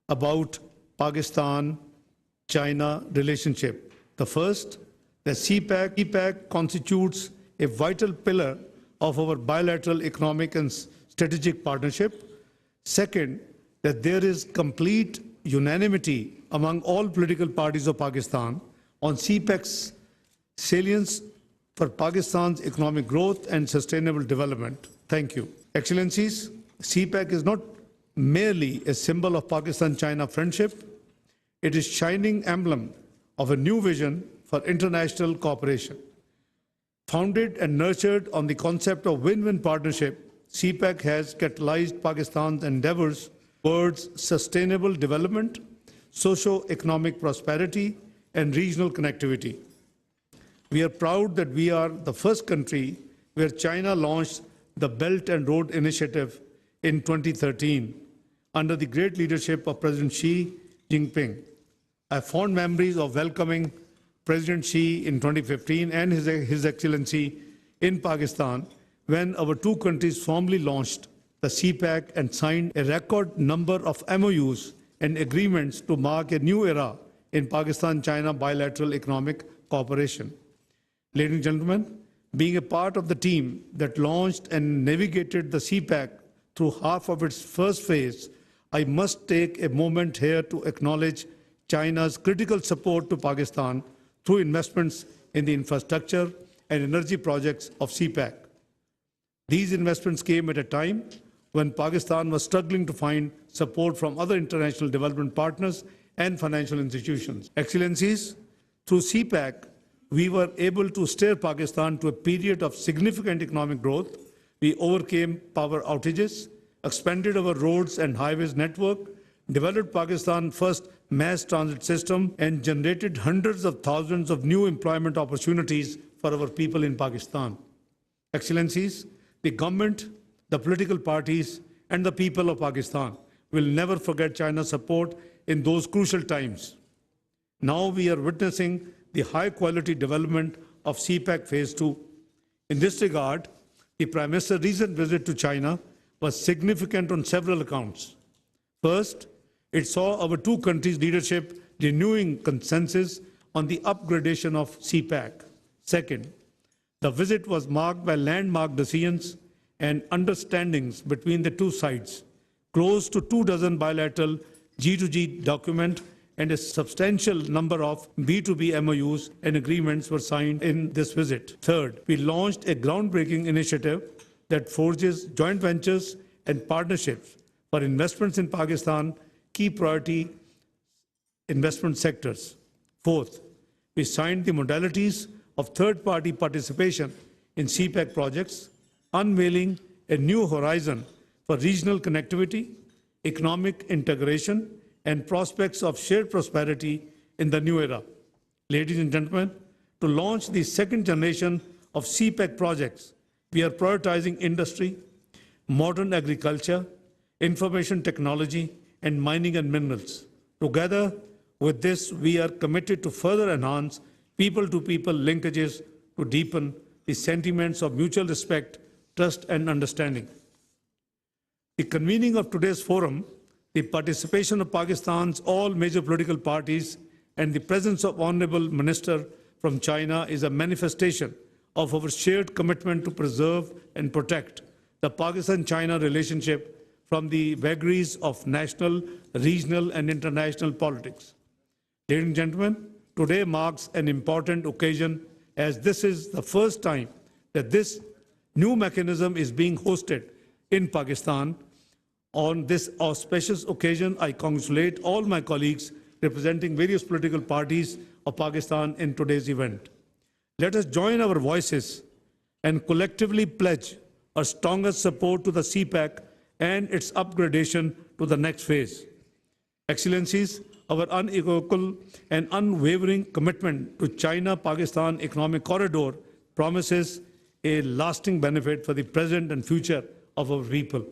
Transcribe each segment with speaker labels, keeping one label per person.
Speaker 1: about Pakistan-China relationship. The first, the CPEC constitutes a vital pillar of our bilateral economic and strategic partnership. Second, that there is complete unanimity among all political parties of Pakistan on CPEC's salience for Pakistan's economic growth and sustainable development. Thank you. Excellencies, CPEC is not merely a symbol of Pakistan-China friendship. It is a shining emblem of a new vision for international cooperation. Founded and nurtured on the concept of win-win partnership, CPEC has catalyzed Pakistan's endeavors towards sustainable development, socio-economic prosperity, and regional connectivity. We are proud that we are the first country where China launched the Belt and Road Initiative in 2013 under the great leadership of President Xi Jinping. I have fond memories of welcoming President Xi in 2015 and His Excellency in Pakistan when our two countries formally launched the CPEC and signed a record number of MOUs and agreements to mark a new era in Pakistan-China bilateral economic cooperation. Ladies and gentlemen, being a part of the team that launched and navigated the CPEC through half of its first phase, I must take a moment here to acknowledge China's critical support to Pakistan through investments in the infrastructure and energy projects of CPEC. These investments came at a time when Pakistan was struggling to find support from other international development partners and financial institutions. Excellencies, through CPEC, we were able to steer Pakistan to a period of significant economic growth. We overcame power outages, expanded our roads and highways network, developed Pakistan's first mass transit system, and generated hundreds of thousands of new employment opportunities for our people in Pakistan. Excellencies, the government, the political parties, and the people of Pakistan will never forget China's support in those crucial times. Now we are witnessing the high-quality development of CPEC Phase 2. In this regard, the Prime Minister's recent visit to China was significant on several accounts. First, it saw our two countries' leadership renewing consensus on the upgradation of CPEC. Second, the visit was marked by landmark decisions and understandings between the two sides. Close to 24 bilateral G2G documents and a substantial number of B2B MOUs and agreements were signed in this visit. Third, we launched a groundbreaking initiative that forges joint ventures and partnerships for investments in Pakistan, key priority investment sectors. Fourth, we signed the modalities of third-party participation in CPEC projects, unveiling a new horizon for regional connectivity, economic integration, and prospects of shared prosperity in the new era. Ladies and gentlemen, to launch the second generation of CPEC projects, we are prioritizing industry, modern agriculture, information technology, and mining and minerals. Together with this, we are committed to further enhance people-to-people linkages to deepen the sentiments of mutual respect, trust, and understanding. The convening of today's forum, the participation of Pakistan's all major political parties, and the presence of Honorable Minister from China is a manifestation of our shared commitment to preserve and protect the Pakistan-China relationship from the vagaries of national, regional, and international politics. Ladies and gentlemen, today marks an important occasion as this is the first time that this new mechanism is being hosted in Pakistan. On this auspicious occasion, I congratulate all my colleagues representing various political parties of Pakistan in today's event. Let us join our voices and collectively pledge our strongest support to the CPEC and its upgradation to the next phase. Excellencies, our unequivocal and unwavering commitment to China-Pakistan economic corridor promises a lasting benefit for the present and future of our people.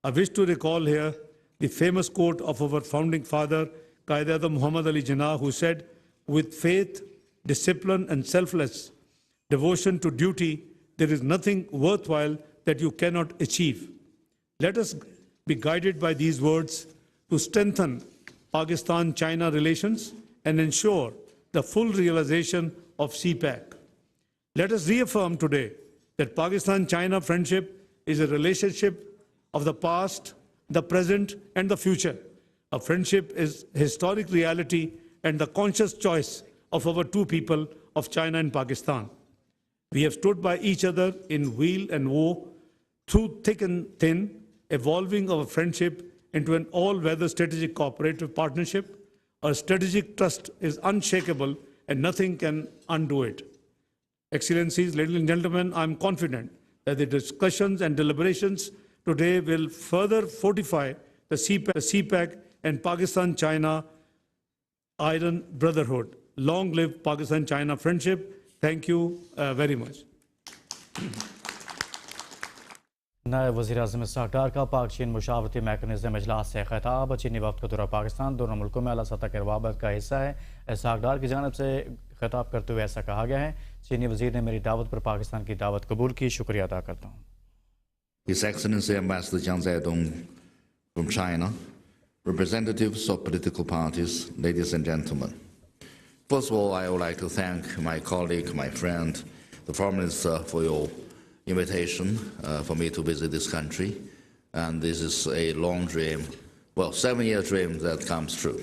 Speaker 1: I wish to recall here the famous quote of our founding father, E'zam Muhammad Ali Jinnah, who said, "With faith, discipline, and selfless devotion to duty, there is nothing worthwhile that you cannot achieve." Let us be guided by these words to strengthen Pakistan-China relations and ensure the full realization of CPEC. Let us reaffirm today that Pakistan-China friendship is a relationship of the past, the present, and the future. A friendship is historic reality and the conscious choice of our two people of China and Pakistan. We have stood by each other in weal and woe, through thick and thin, evolving our friendship into an all-weather strategic cooperative partnership. Our strategic trust is unshakable and nothing can undo it. Excellencies, ladies and gentlemen, I am confident that the discussions and deliberations today will further fortify the CPEC and Pakistan-China Iron Brotherhood. Long live Pakistan-China friendship. Thank you very much.
Speaker 2: नायब वजीर एअज़म इसहाक का पाक चीन मशावरती mechanism इजलास से खिताब। चीनी वक्त का दौरा पाकिस्तान दोनों मुल्कों में अला सतह के रवाबत का हिस्सा है। इसहाक की जानब से खिताब करते हुए ऐसा कहा गया है, चीनी वजीर ने मेरी दावत पर पाकिस्तान की दावत कबूल की, शुक्रिया अदा करता हूँ।
Speaker 3: His Excellency Ambassador Jiang Zedong from China, representatives of political parties, ladies and gentlemen. First of all, I would like to thank my colleague, my friend, the Foreign Minister, for your invitation for me to visit this country. And this is a long dream, well, 7-year dream that comes true.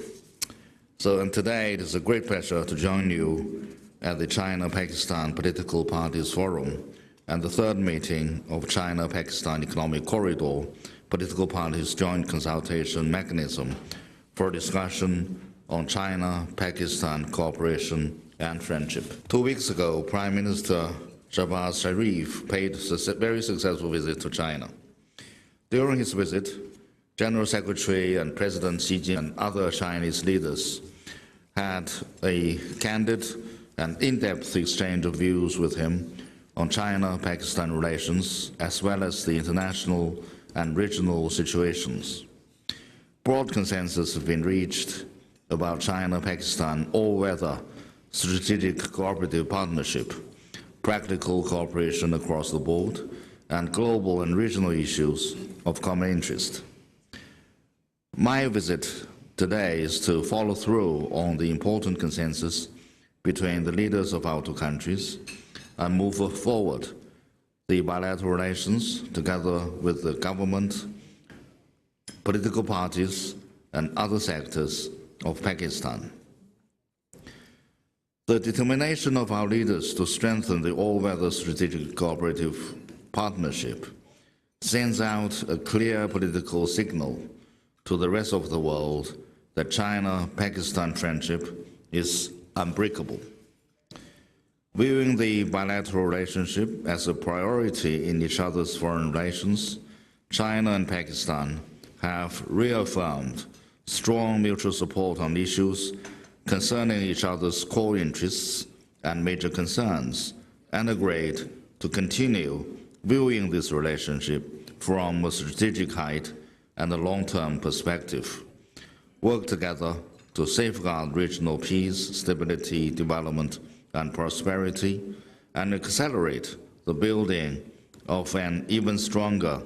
Speaker 3: And today it is a great pleasure to join you at the China-Pakistan Political Parties Forum and the third meeting of China-Pakistan Economic Corridor Political Parties Joint Consultation Mechanism for discussion on China-Pakistan cooperation and friendship. 2 weeks ago, Prime Minister Shahbaz Sharif paid a very successful visit to China. During his visit, General Secretary and President Xi Jinping and other Chinese leaders had a candid and in-depth exchange of views with him on China-Pakistan relations, as well as the international and regional situations. Broad consensus has been reached about China-Pakistan all-weather strategic cooperative partnership, practical cooperation across the board, and global and regional issues of common interest. My visit today is to follow through on the important consensus between the leaders of our two countries and move forward the bilateral relations together with the government, political parties, and other sectors of Pakistan. The determination of our leaders to strengthen the all-weather strategic cooperative partnership sends out a clear political signal to the rest of the world that China-Pakistan friendship is unbreakable. Viewing the bilateral relationship as a priority in each other's foreign relations, China and Pakistan have reaffirmed strong mutual support on issues concerning each other's core interests and major concerns, and agreed to continue viewing this relationship from a strategic height and a long-term perspective, work together to safeguard regional peace, stability, development, and prosperity, and accelerate the building of an even stronger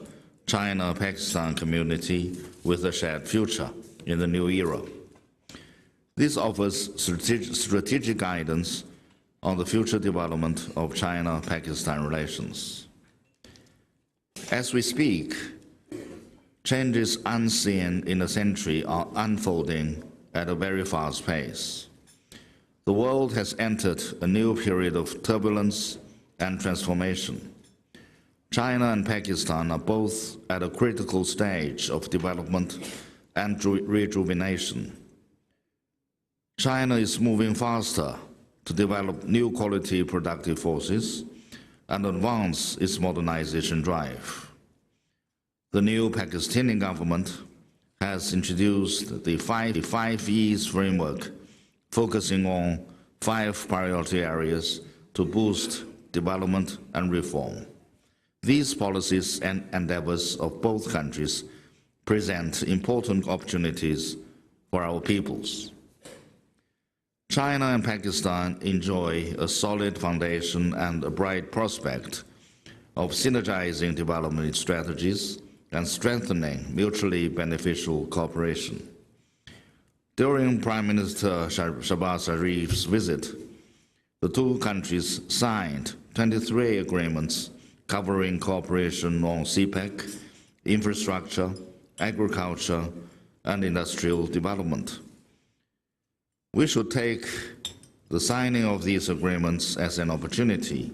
Speaker 3: China-Pakistan community with a shared future in the new era. This offers strategic guidance on the future development of China-Pakistan relations. As we speak, changes unseen in a century are unfolding at a very fast pace. The world has entered a new period of turbulence and transformation. China and Pakistan are both at a critical stage of development and rejuvenation. China is moving faster to develop new quality productive forces and advance its modernization drive. The new Pakistani government has introduced the 5 E's framework, focusing on 5 priority areas to boost development and reform. These policies and endeavors of both countries present important opportunities for our peoples. China and Pakistan enjoy a solid foundation and a bright prospect of synergizing development strategies and strengthening mutually beneficial cooperation. During Prime Minister Shahbaz Sharif's visit, the two countries signed 23 agreements covering cooperation on CPEC, infrastructure, agriculture, and industrial development. We should take the signing of these agreements as an opportunity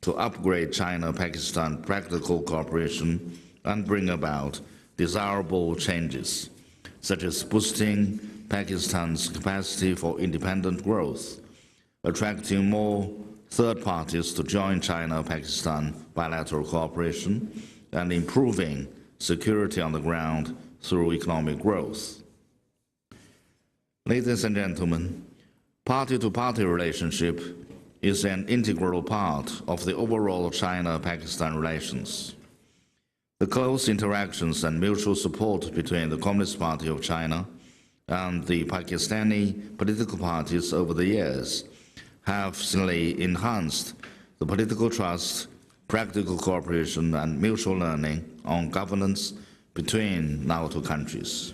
Speaker 3: to upgrade China-Pakistan practical cooperation and bring about desirable changes, such as boosting Pakistan's capacity for independent growth, attracting more third parties to join China-Pakistan bilateral cooperation, and improving security on the ground through economic growth. Ladies and gentlemen, party-to-party relationship is an integral part of the overall China-Pakistan relations. The close interactions and mutual support between the Communist Party of China and the Pakistani political parties over the years have certainly enhanced the political trust, practical cooperation, and mutual learning on governance between our two countries.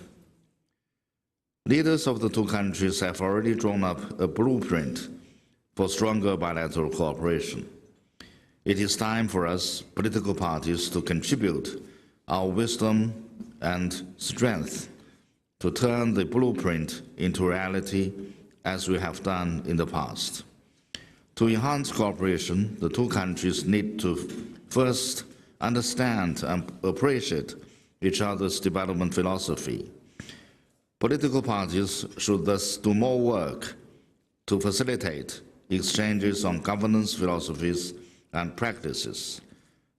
Speaker 3: Leaders of the two countries have already drawn up a blueprint for stronger bilateral cooperation. It is time for us, political parties, to contribute our wisdom and strength to turn the blueprint into reality as we have done in the past. To enhance cooperation, the two countries need to first understand and appreciate each other's development philosophy. Political parties should thus do more work to facilitate exchanges on governance philosophies and practices,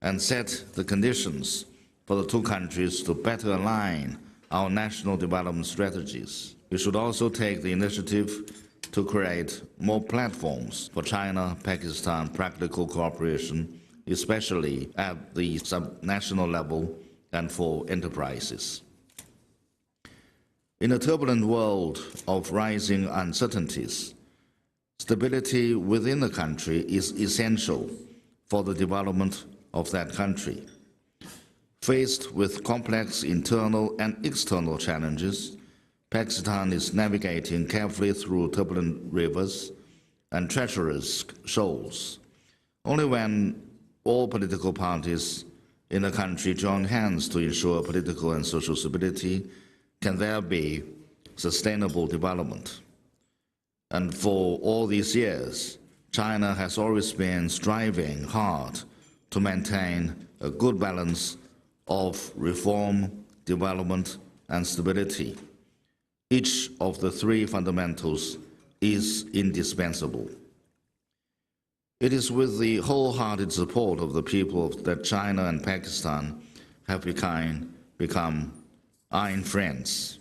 Speaker 3: and set the conditions for the two countries to better align our national development strategies. We should also take the initiative to create more platforms for China-Pakistan practical cooperation, especially at the subnational level and for enterprises. In a turbulent world of rising uncertainties, stability within the country is essential for the development of that country. Faced with complex internal and external challenges, Pakistan is navigating carefully through turbulent rivers and treacherous shoals. Only when all political parties in the country join hands to ensure political and social stability can there be sustainable development. And for all these years, China has always been striving hard to maintain a good balance of reform, development, and stability. Each of the three fundamentals is indispensable. It is with the wholehearted support of the people that China and Pakistan have become iron friends.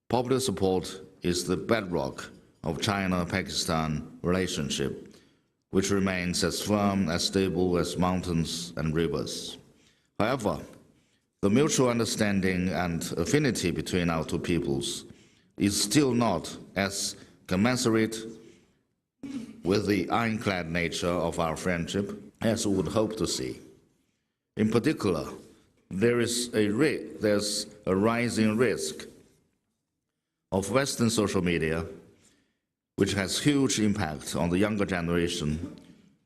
Speaker 3: Popular support is the bedrock of China-Pakistan relationship, which remains as firm, as stable as mountains and rivers. However, the mutual understanding and affinity between our two peoples is still not as commensurate with the ironclad nature of our friendship as we would hope to see. In particular, there's a rising risk of Western social media, which has huge impact on the younger generation,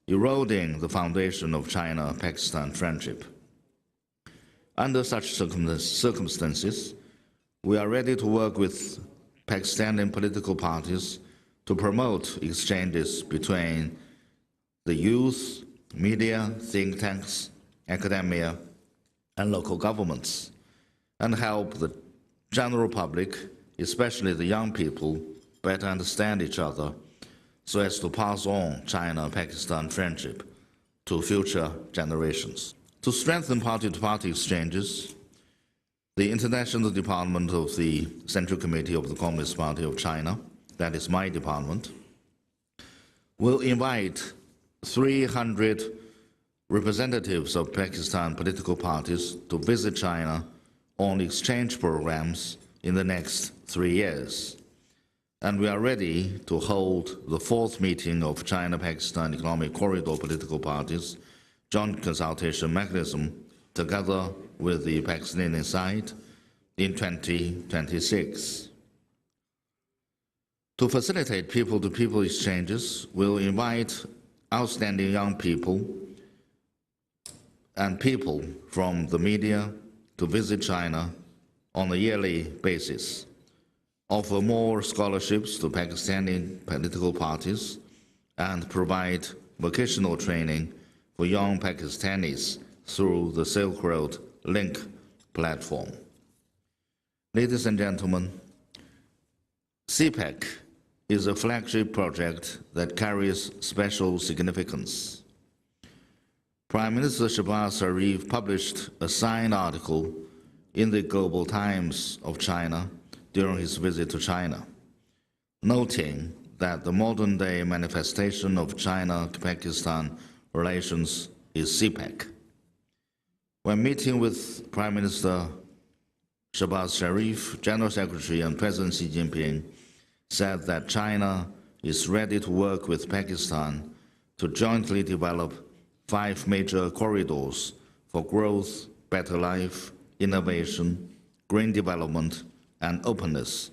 Speaker 3: eroding the foundation of China-Pakistan friendship. Under such circumstances, we are ready to work with Pakistani political parties to promote exchanges between the youth, media, think tanks, academia, and local governments, and help the general public, especially the young people, better understand each other so as to pass on China-Pakistan friendship to future generations. To strengthen party-to-party exchanges, the International Department of the Central Committee of the Communist Party of China, that is my department, will invite 300 representatives of Pakistan political parties to visit China on exchange programs in the next 3 years. And we are ready to hold the 4th meeting of China-Pakistan Economic Corridor political parties joint consultation mechanism together with the Pakistani side in 2026. To facilitate people-to-people exchanges, we'll invite outstanding young people and people from the media to visit China on a yearly basis, offer more scholarships to Pakistani political parties, and provide vocational training for young Pakistanis through the Silk Road Link platform. Ladies and gentlemen, CPEC is a flagship project that carries special significance. Prime Minister Shehbaz Sharif published a signed article in the Global Times of China during his visit to China, noting that the modern-day manifestation of China-Pakistan relations is CPEC. When meeting with Prime Minister Shehbaz Sharif, General Secretary and President Xi Jinping said that China is ready to work with Pakistan to jointly develop 5 major corridors for growth, better life, innovation, green development, and openness,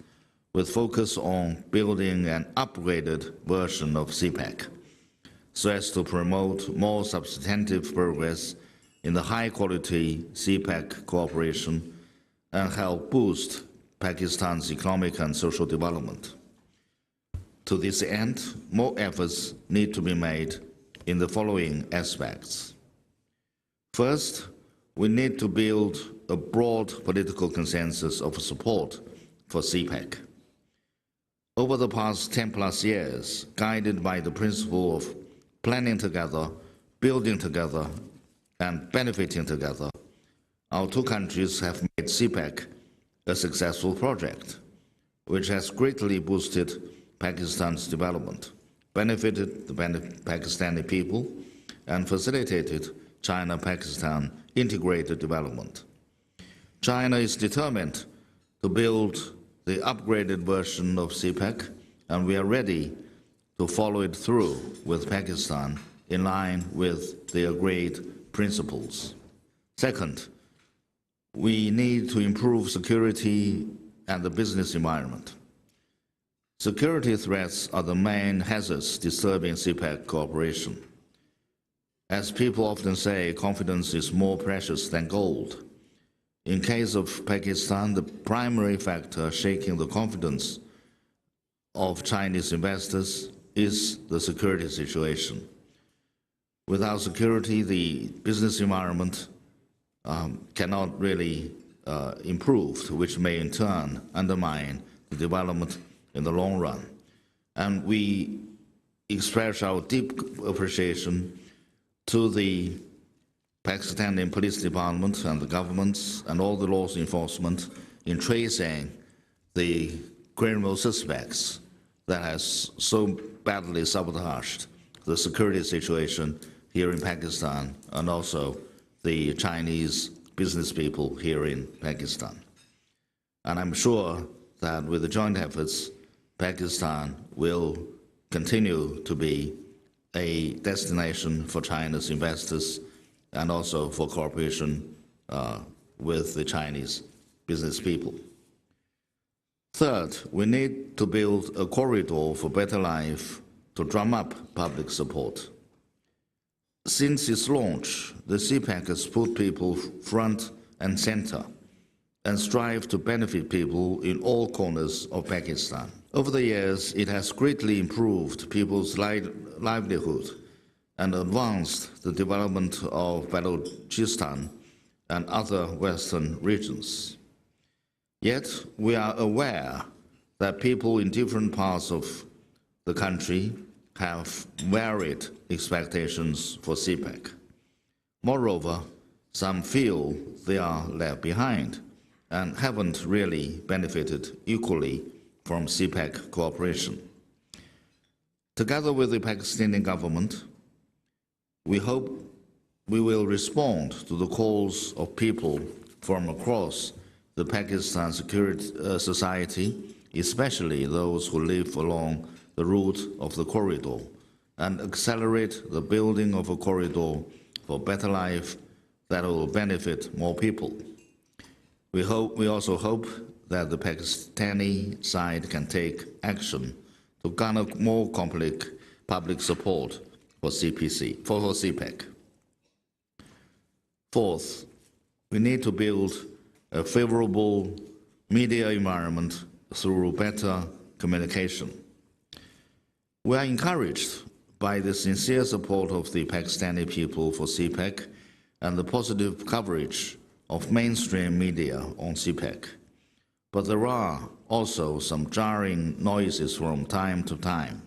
Speaker 3: with focus on building an upgraded version of CPEC, so as to promote more substantive progress in the high-quality CPEC cooperation and help boost Pakistan's economic and social development. To this end, more efforts need to be made in the following aspects. First, we need to build a broad political consensus of support for CPEC. Over the past 10+ years, guided by the principle of planning together, building together, and benefiting together, our 2 countries have made CPEC a successful project, which has greatly boosted Pakistan's development, benefited the Pakistani people, and facilitated China-Pakistan integrated development. China is determined to build the upgraded version of CPEC, and we are ready to follow it through with Pakistan in line with the agreed principles. Second, we need to improve security and the business environment. Security threats are the main hazards disturbing CPEC cooperation. As people often say, confidence is more precious than gold. In case of Pakistan, the primary factor shaking the confidence of Chinese investors is the security situation. Without security, the business environment cannot really improve, which may in turn undermine the development in the long run. And we express our deep appreciation to the Pakistani Police Department and the governments and all the law enforcement in tracing the criminal suspects that has so badly sabotaged the security situation here in Pakistan and also the Chinese business people here in Pakistan. And I'm sure that with the joint efforts, Pakistan will continue to be a destination for China's investors and also for cooperation with the Chinese business people. Third, we need to build a corridor for better life to drum up public support. Since its launch, the CPEC has put people front and center and strive to benefit people in all corners of Pakistan. Over the years, it has greatly improved people's livelihood and advanced the development of Balochistan and other western regions. Yet, we are aware that people in different parts of the country have varied expectations for CPEC. Moreover, some feel they are left behind and haven't really benefited equally from CPEC cooperation. Together with the Pakistani government, we hope we will respond to the calls of people from across the Pakistan society, especially those who live along the route of the corridor, and accelerate the building of a corridor for better life that will benefit more people. We also hope that the Pakistani side can take action to garner more public support for CPEC. Fourth, we need to build a favorable media environment through better communication. We are encouraged by the sincere support of the Pakistani people for CPEC and the positive coverage of mainstream media on CPEC. But there are also some jarring noises from time to time.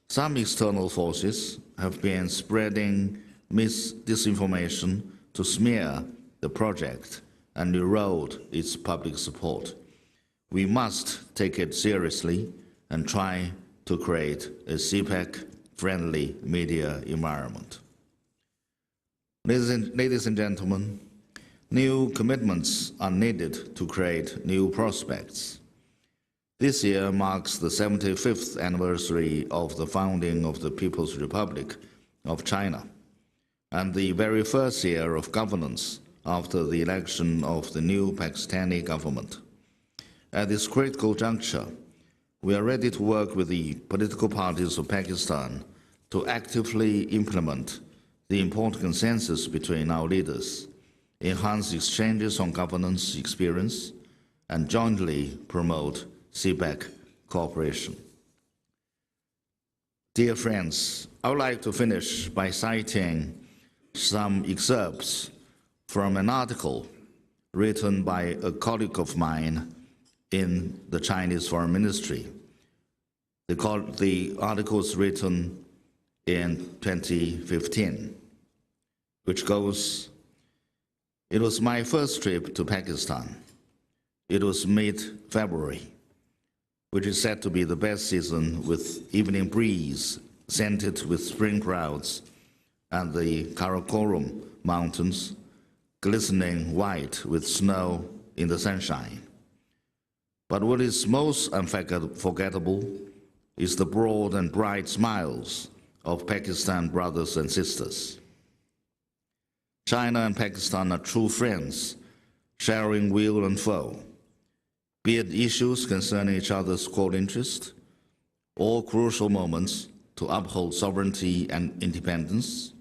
Speaker 3: Some external forces have been spreading disinformation to smear the project and erode its public support. We must take it seriously and try to create a CPEC-friendly media environment. Ladies and gentlemen, new commitments are needed to create new prospects. This year marks the 75th anniversary of the founding of the People's Republic of China, and the very first year of governance after the election of the new Pakistani government. At this critical juncture, we are ready to work with the political parties of Pakistan to actively implement the important consensus between our leaders, enhance exchanges on governance experience, and jointly promote CPEC cooperation. Dear friends, I would like to finish by citing some excerpts from an article written by a colleague of mine in the Chinese Foreign Ministry. The article was written in 2015, which goes, "It was my first trip to Pakistan. It was mid-February, which is said to be the best season, with evening breeze scented with spring clouds and the Karakoram Mountains glistening white with snow in the sunshine. But what is most unforgettable is the broad and bright smiles of Pakistan brothers and sisters. China and Pakistan are true friends, sharing weal and foe, be it issues concerning each other's core interest, or crucial moments to uphold sovereignty and independence,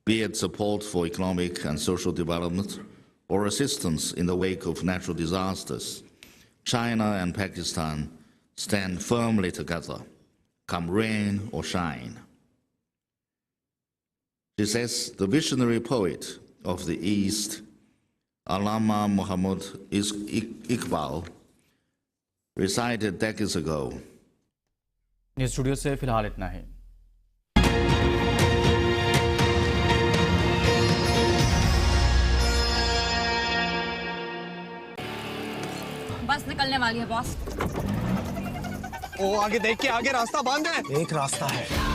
Speaker 3: be it support for economic and social development, or assistance in the wake of natural disasters. China and Pakistan stand firmly together, come rain or shine." She says, the visionary poet of the East, Allama Muhammad Iqbal, recited decades ago.
Speaker 2: News studio से फिलहाल इतना ही।
Speaker 4: बस निकलने वाली है boss.
Speaker 5: ओ आगे देख के, आगे रास्ता बंद है। एक रास्ता है।